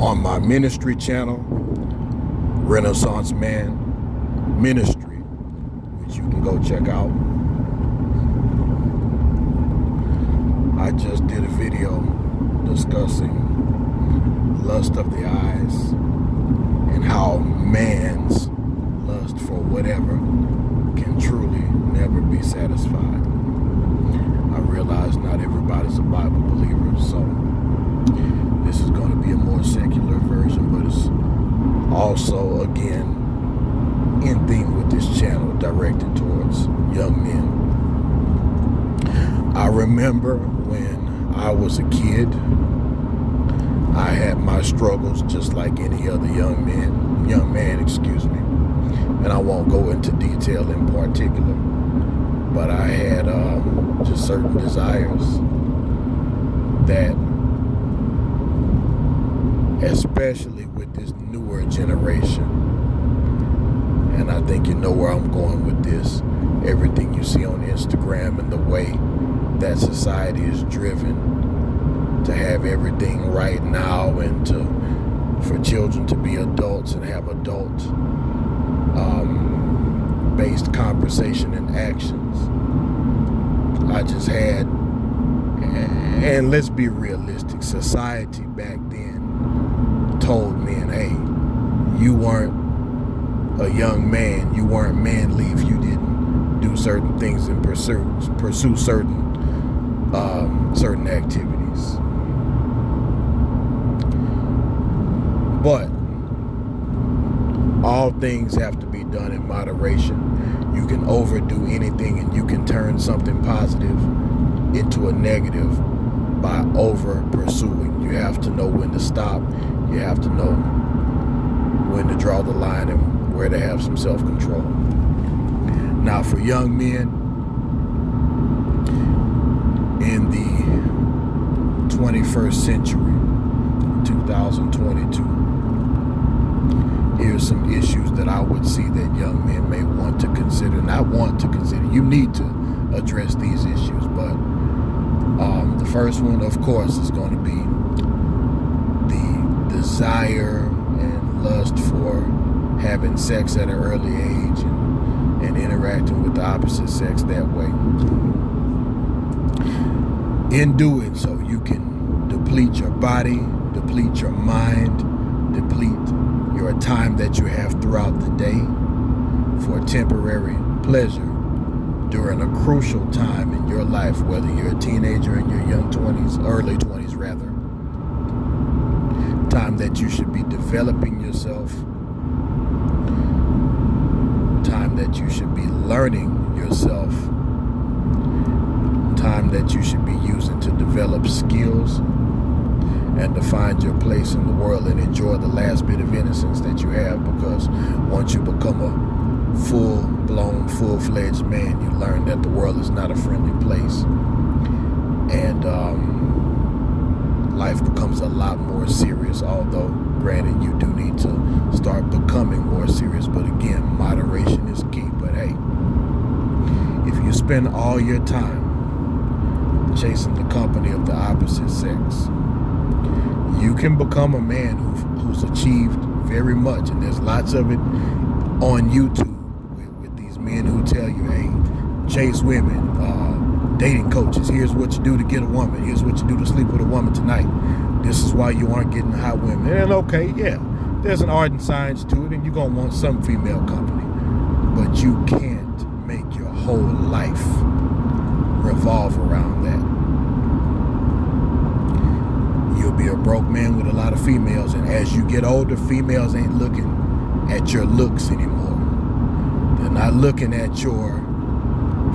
on my ministry channel, Renaissance Man Ministry, which you can go check out. I just did a video discussing lust of the eyes and how man's lust for whatever can truly never be satisfied. I realize not everybody's a Bible believer, so this is going to be a more secular version, but it's also, again, in theme with this channel, directed towards young men. I remember when I was a kid, I had my struggles just like any other young man, and I won't go into detail in particular, but I had just certain desires that, especially with this newer generation, and I think you know where I'm going with this, everything you see on Instagram and the way that society is driven to have everything right now and for children to be adults and have adult based conversation and actions. I just had, and let's be realistic, society back then told men, hey, you weren't a young man, you weren't manly if you didn't do certain things and pursue certain activities. But all things have to be done in moderation. You can overdo anything and you can turn something positive into a negative by over pursuing. You have to know when to stop. You have to know when to draw the line and where to have some self-control. Now, for young men in the 21st century, 2022, here's some issues that I would see that young men may want to consider. Not want to consider. You need to address these issues, but the first one, of course, is going to be the desire and lust for having sex at an early age and interacting with the opposite sex that way. In doing so, you can deplete your body, deplete your mind, deplete your time that you have throughout the day for temporary pleasure during a crucial time in your life, whether you're a teenager in your young 20s, early 20s rather. Time that you should be developing yourself. Time that you should be learning yourself. Time that you should be using to develop skills and to find your place in the world and enjoy the last bit of innocence that you have, because once you become a full-blown, full-fledged man, you learn that the world is not a friendly place, and life becomes a lot more serious, although granted you do need to start becoming more serious, but again, moderation is key. But hey, if you spend all your time chasing the company of the opposite sex, you can become a man who's achieved very much, and there's lots of it on YouTube with these men who tell you, hey, chase women, dating coaches, here's what you do to get a woman, here's what you do to sleep with a woman tonight, this is why you aren't getting hot women. And okay, yeah, there's an art and science to it, and you're going to want some female company, but you can't make your whole life revolve around that. You'll be a broke man with a lot of females, and as you get older, females ain't looking at your looks anymore. They're not looking at your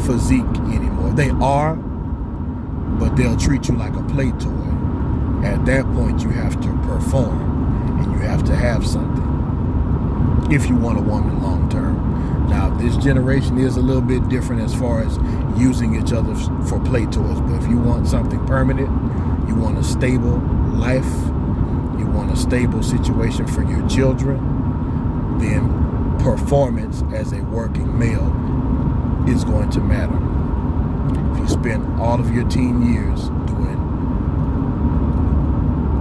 physique anymore. They are, but they'll treat you like a play toy. At that point, you have to perform, and you have to have something if you want a woman long term. Now, this generation is a little bit different as far as using each other for play toys, but if you want something permanent, you want a stable life, you want a stable situation for your children, then performance as a working male is going to matter. If you spend all of your teen years doing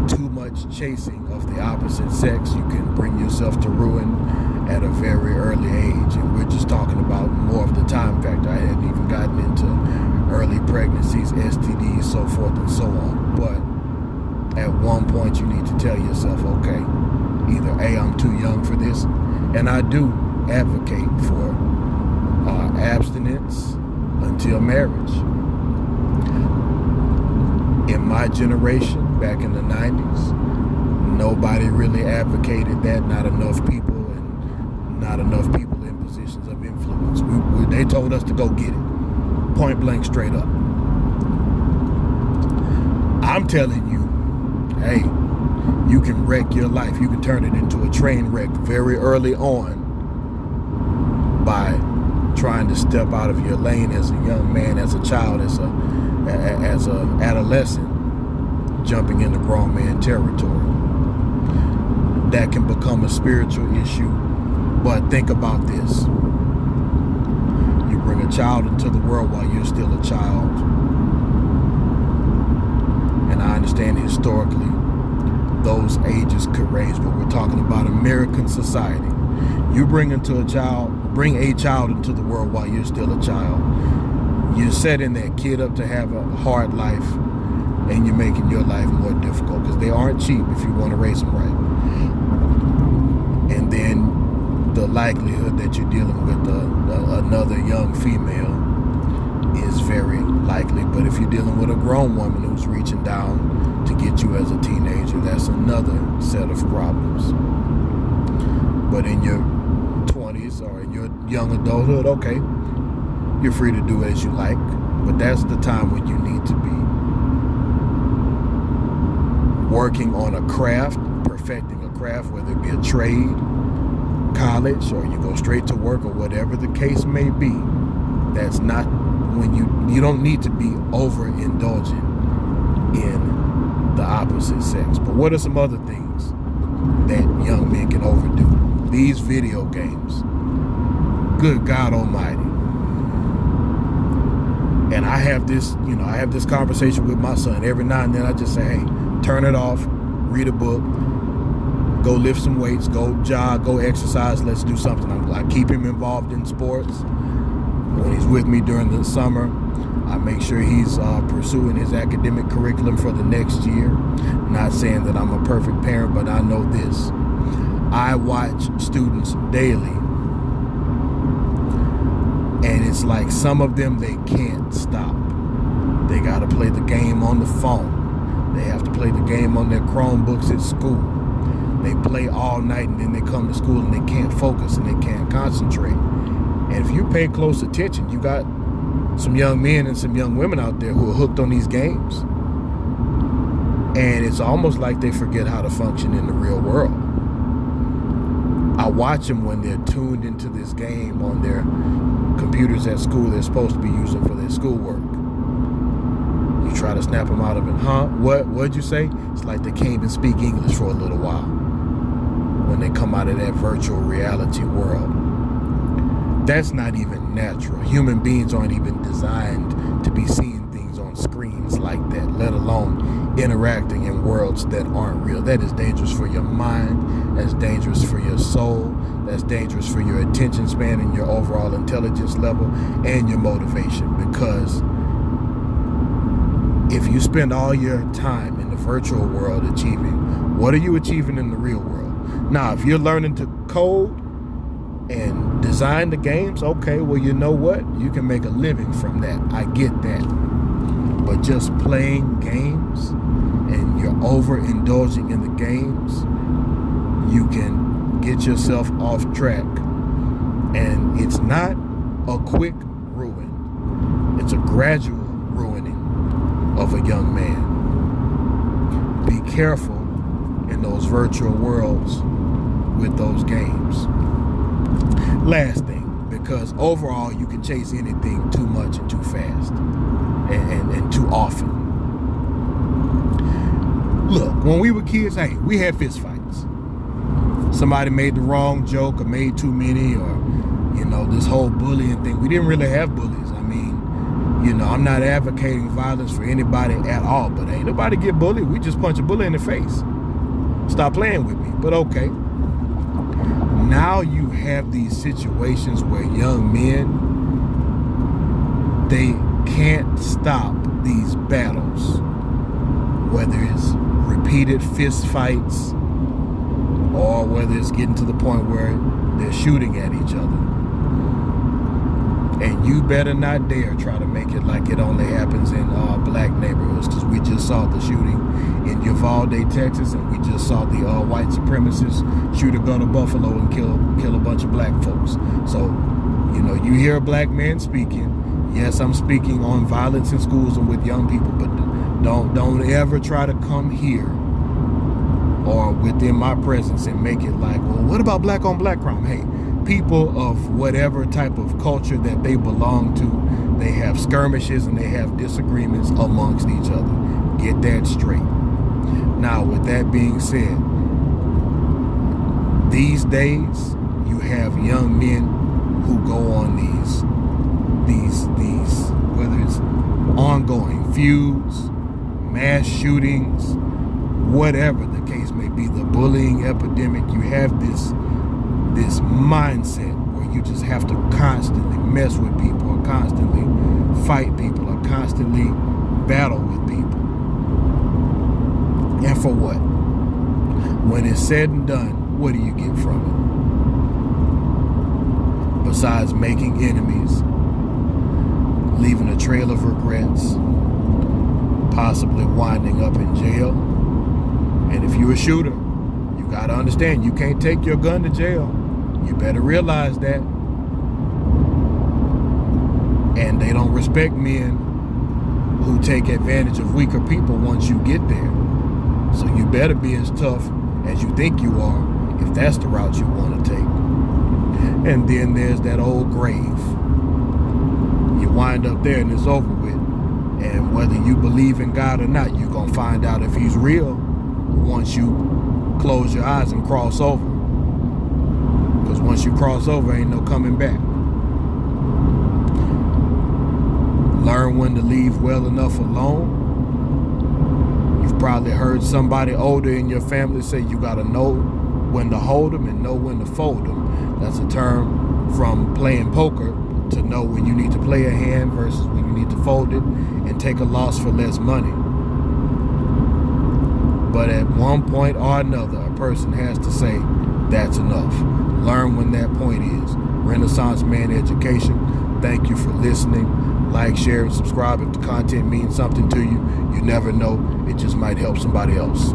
too much much chasing of the opposite sex, you can bring yourself to ruin at a very early age. And we're just talking about more of the time factor. I hadn't even gotten into early pregnancies, STDs, so forth and so on. But at one point, you need to tell yourself, okay, either A, I'm too young for this, and I do advocate for abstinence until marriage. In my generation, back in the 90s, nobody really advocated that. Not enough people, and not enough people in positions of influence. They told us to go get it, point blank, straight up. I'm telling you, hey, you can wreck your life. You can turn it into a train wreck very early on by trying to step out of your lane as a young man, as a child, as a adolescent, jumping into grown man territory. That can become a spiritual issue. But think about this. You bring a child into the world while you're still a child. And I understand historically those ages could range, but we're talking about American society. You bring a child into the world while you're still a child. You're setting that kid up to have a hard life, and you're making your life more difficult, because they aren't cheap if you want to raise them right. And then the likelihood that you're dealing with another young female is very likely. But if you're dealing with a grown woman who's reaching down to get you as a teenager, that's another set of problems. But in your 20s or in your young adulthood, okay, you're free to do as you like, but that's the time when you need to be working on a craft, perfecting a craft, whether it be a trade, college, or you go straight to work, or whatever the case may be. That's not when you don't need to be overindulgent in the opposite sex. But what are some other things that young men can overdo? These video games. Good God Almighty. And I have this conversation with my son every now and then. I just say, hey, turn it off, read a book, go lift some weights, go jog, go exercise, let's do something. I keep him involved in sports. When he's with me during the summer, I make sure he's pursuing his academic curriculum for the next year. Not saying that I'm a perfect parent, but I know this. I watch students daily, and it's like some of them, they can't stop. They got to play the game on the phone. They have to play the game on their Chromebooks at school. They play all night, and then they come to school and they can't focus and they can't concentrate. And if you pay close attention, you got some young men and some young women out there who are hooked on these games. And it's almost like they forget how to function in the real world. I watch them when they're tuned into this game on their computers at school they're supposed to be using for their schoolwork. You try to snap them out of it. What'd you say? It's like they can't even speak English for a little while when they come out of that virtual reality world. That's not even natural. Human beings aren't even designed to be seeing things on screens like that, let alone interacting in worlds that aren't real. That is dangerous for your mind. That's dangerous for your soul. That's dangerous for your attention span and your overall intelligence level and your motivation. Because if you spend all your time in the virtual world achieving, what are you achieving in the real world? Now, if you're learning to code and design the games, okay, well, you know what? You can make a living from that. I get that. But just playing games and you're overindulging in the games, you can get yourself off track. And it's not a quick ruin. It's a gradual ruining of a young man. Be careful in those virtual worlds with those games. Last thing, because overall you can chase anything too much and too fast and too often. Look, when we were kids, hey, we had fist fights. Somebody made the wrong joke or made too many, or, this whole bullying thing. We didn't really have bullies. I mean, I'm not advocating violence for anybody at all, but ain't nobody get bullied. We just punch a bully in the face. Stop playing with me. But okay. Now you have these situations where young men, they can't stop these battles, whether it's repeated fist fights or whether it's getting to the point where they're shooting at each other. And you better not dare try to make it like it only happens in black neighborhoods, because we just saw the shooting in Uvalde, Texas, and we just saw the white supremacists shoot a gun to Buffalo and kill a bunch of black folks. So, you know, you hear a black man speaking. Yes, I'm speaking on violence in schools and with young people, but don't ever try to come here or within my presence and make it like, well, what about black on black crime? Hey, people of whatever type of culture that they belong to, they have skirmishes and they have disagreements amongst each other. Get that straight. Now, with that being said, these days you have young men who go on these whether it's ongoing feuds, mass shootings, whatever the case may be, the bullying epidemic. You have this mindset where you just have to constantly mess with people, or constantly fight people, or constantly battle with people. And for what? When it's said and done, what do you get from it? Besides making enemies, leaving a trail of regrets, possibly winding up in jail. And if you're a shooter, you got to understand, you can't take your gun to jail. You better realize that. And they don't respect men who take advantage of weaker people once you get there. So you better be as tough as you think you are if that's the route you want to take. And then there's that old grave. You wind up there and it's over with. And whether you believe in God or not, you're going to find out if he's real once you close your eyes and cross over. Because once you cross over, ain't no coming back. Learn when to leave well enough alone. You've probably heard somebody older in your family say you got to know when to hold them and know when to fold them. That's a term from playing poker, to know when you need to play a hand versus when you need to fold it and take a loss for less money. But at one point or another, a person has to say, that's enough. Learn when that point is. Renaissance Man Education. Thank you for listening. Like, share, and subscribe if the content means something to you. You never know. It just might help somebody else.